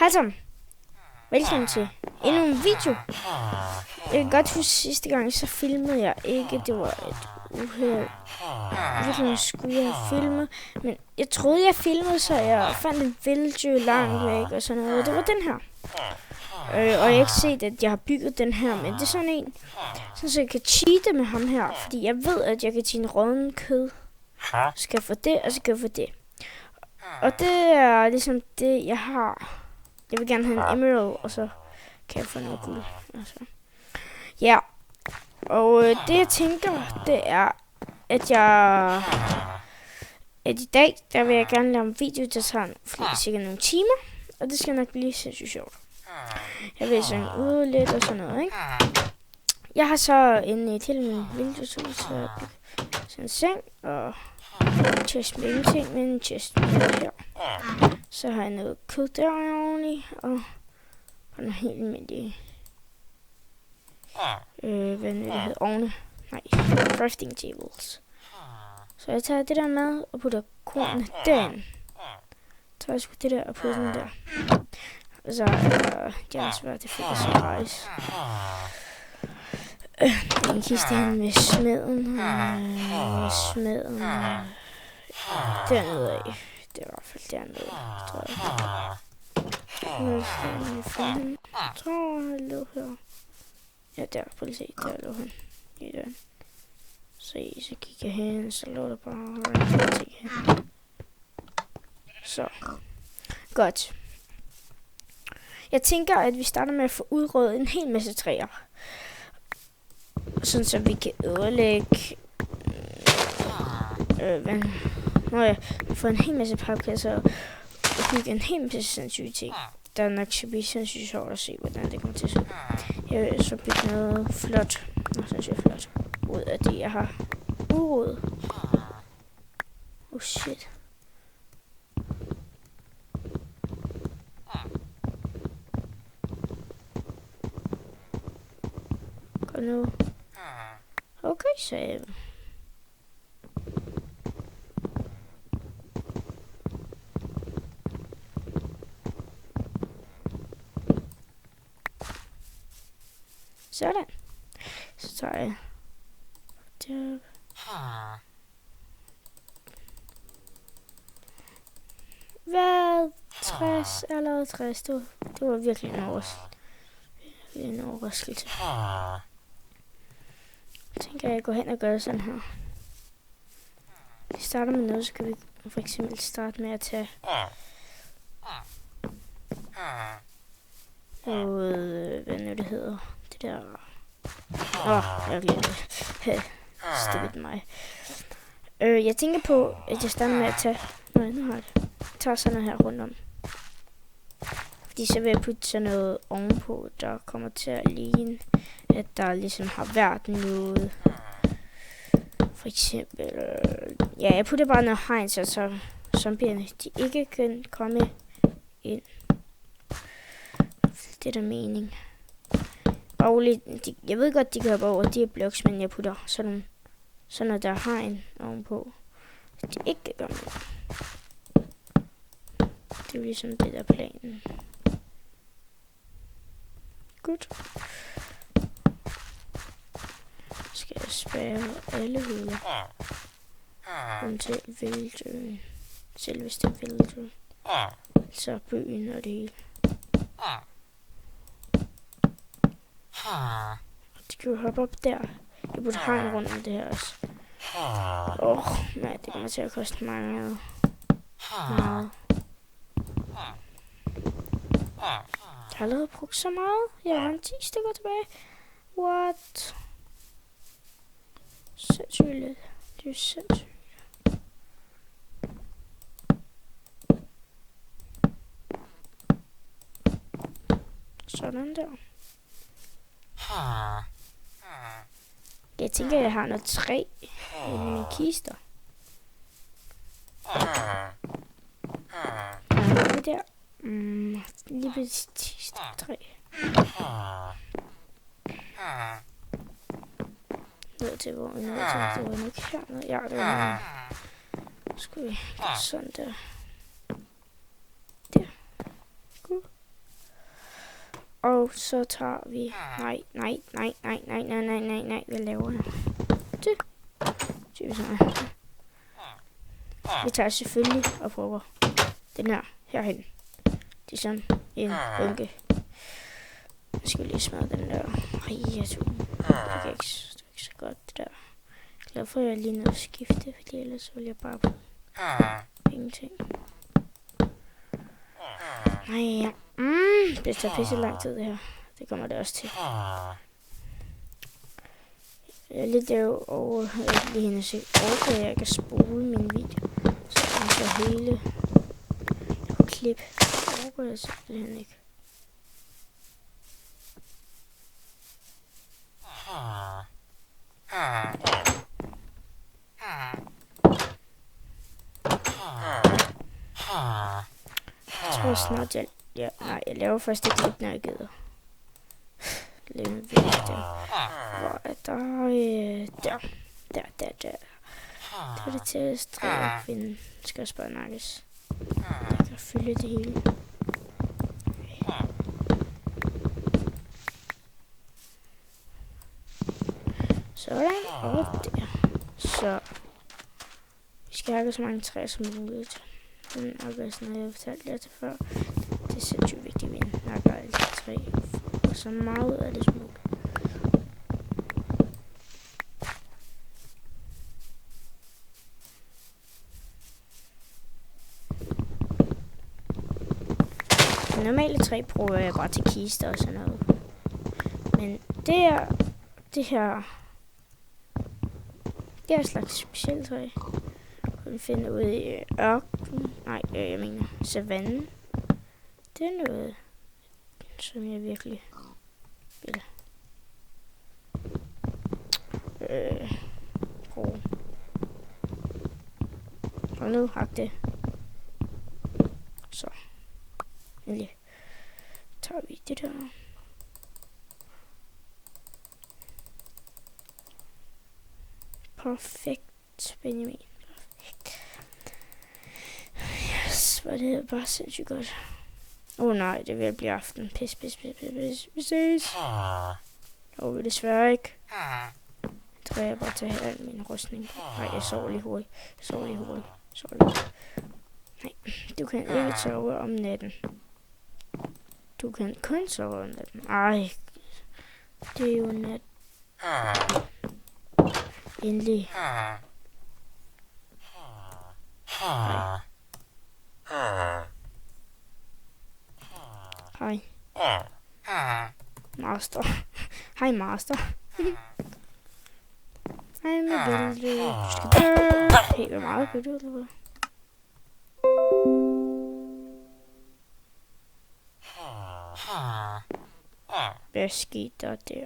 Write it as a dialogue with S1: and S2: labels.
S1: Hej sammen. Velkommen til endnu en video. Jeg kan godt huske sidste gang, så filmede jeg ikke. Det var et uheld. Virkelig skulle jeg have filmet. Men jeg troede, jeg filmede, så jeg fandt en villager langt væk og sådan noget. Det var den her. Og jeg har ikke set, at jeg har bygget den her, men det er sådan en, så jeg kan cheate med ham her. Fordi jeg ved, at jeg kan tjene rådden kød. Så skal jeg få det, og så kan jeg få det. Og det er ligesom det, jeg har. Jeg vil gerne have en emerald, og så kan jeg få noget guld. Altså. Ja, og det jeg tænker, det er, at i dag, der vil jeg gerne lave en video, der tager cirka nogle timer. Og det skal nok blive sindssygt sjovt. Jeg vil sådan ude lidt og sådan noget, ikke? Jeg har så en til min vindueshus, så sådan en seng, og en chest med ingenting, men en chest med her. Så har jeg noget kød derovre i, og noget helt almindeligt, hvad nu det hedder, ovne. Nej, crafting tables. Så jeg tager det der med og putter kornet derind. Så jeg sgu det der og putter den der. Og så det er svært, det fik jeg så rejse. Den kiste hen med smeden. Dernede af. Det er i hvert fald dernede, tror jeg. Jeg tror, han lå her. Ja, der. Prøv lige se. Der lå han. I den. Så gik jeg hen, så lå der bare ting her. Så. Godt. Jeg tænker, at vi starter med at få udryddet en hel masse træer. Sådan så vi kan ødelægge... få en hel masse papkasser og bygge en hel masse sindssyge ting. Der nok skal blive sindssygt sjovt at se, hvordan det kommer til at se. Jeg vil så bygge noget flot. Noget sindssygt flot. Ud af det, jeg har udryddet. Oh shit. Kom nu. Okay, så sådan. Så tager jeg det. Hvad? 60? Allerede 60. Det var virkelig en overraskelse. Jeg tænker, jeg går hen og gør sådan her. Vi starter med noget, så kan vi for eksempel starte med at tage hvad nu det hedder. Det der... jeg glemte det. Stikket mig. Jeg tænker på, at jeg starter med at tage... Nej, nu har jeg det. Jeg tager sådan noget her rundt om. Fordi så vil jeg putte sådan noget ovenpå, der kommer til at ligne, at der ligesom har været noget. For eksempel... ja, jeg putter bare noget hegn, så zombierne de ikke kan komme ind. Det er der mening. Jeg ved godt, de kan hoppe over de her bloks, men jeg putter sådan noget der hegn ovenpå. Så de ikke kan komme ind. Det er ligesom det der planen. Godt. Skal jeg spærre alle huller. Undtil vildøen. Selveste vildøen. Så byen og det hele. De kan jo hoppe op der. Jeg burde have en rundt om det her også. Nej, det kommer til at koste meget. Jeg har allerede brugt så meget. Jeg har en 10 stykker tilbage. What? Sindssygt lidt. Det er sindssygt. Sådan der. Jeg tænker, jeg har noget træ i mine kister. Det der. Lige præcis træ. Ned til hvor det var nok hernede. Ja, det var skal vi sådan der. Der. Godt. Og så tager vi... Nej. Hvad laver jeg? Det. Vi tager selvfølgelig og prøver den her herhen. Det er sådan en bunke. Jeg skal lige smage den der. Jeg tror, det er ikke så godt, det der. Jeg er glad for, at jeg lige nødt at skifte, fordi ellers vil jeg bare bruge ingenting. Nej, det tager pisse lang tid, det her. Det kommer det også til. Jeg er lidt over lige hende se. Okay, jeg kan spole min video. Så den så hele klip. Okay, jeg simpelthen ikke. Jeg tror snart, jeg laver først det klip, når jeg gider. Lidt væk der. Hvor er der? Der. Det er det tætteste, jeg finde. Skal også bare nakkes. Jeg kan fylde det hele. Sådan, og der. Så vi skal hakke så mange træer som muligt. Den opvasen har jeg fortalt jer til før. Det er sindssygt vigtigt, at vi nakker alle træ. Og så meget ud af det små. Normale træ bruger jeg bare til kister og sådan noget. Men det her er et slags specielt træ. Kan vi finde ud i ørkenen. Nej, jeg mener savannen. Det er noget, som jeg virkelig vil bruge. Og nu hak det. Så. Endelig tager vi det der. Perfekt, Benjamin. Perfekt. Yes, hvor det er bare sindssygt godt. Nej, det vil blive aften. Pis. Vi ses. Desværre ikke. Jeg tror, jeg bare tager al min rustning. Nej, jeg sover lige hurtigt. Nej, du kan ikke sove om natten. Du kan kun sove om natten. Ej, det er jo nat. Endelig. Hej. Master. Hej, Master. Hej med billede. Du skal dø. Hey, hvor meget kan du eller hvad? Hvad skete der der?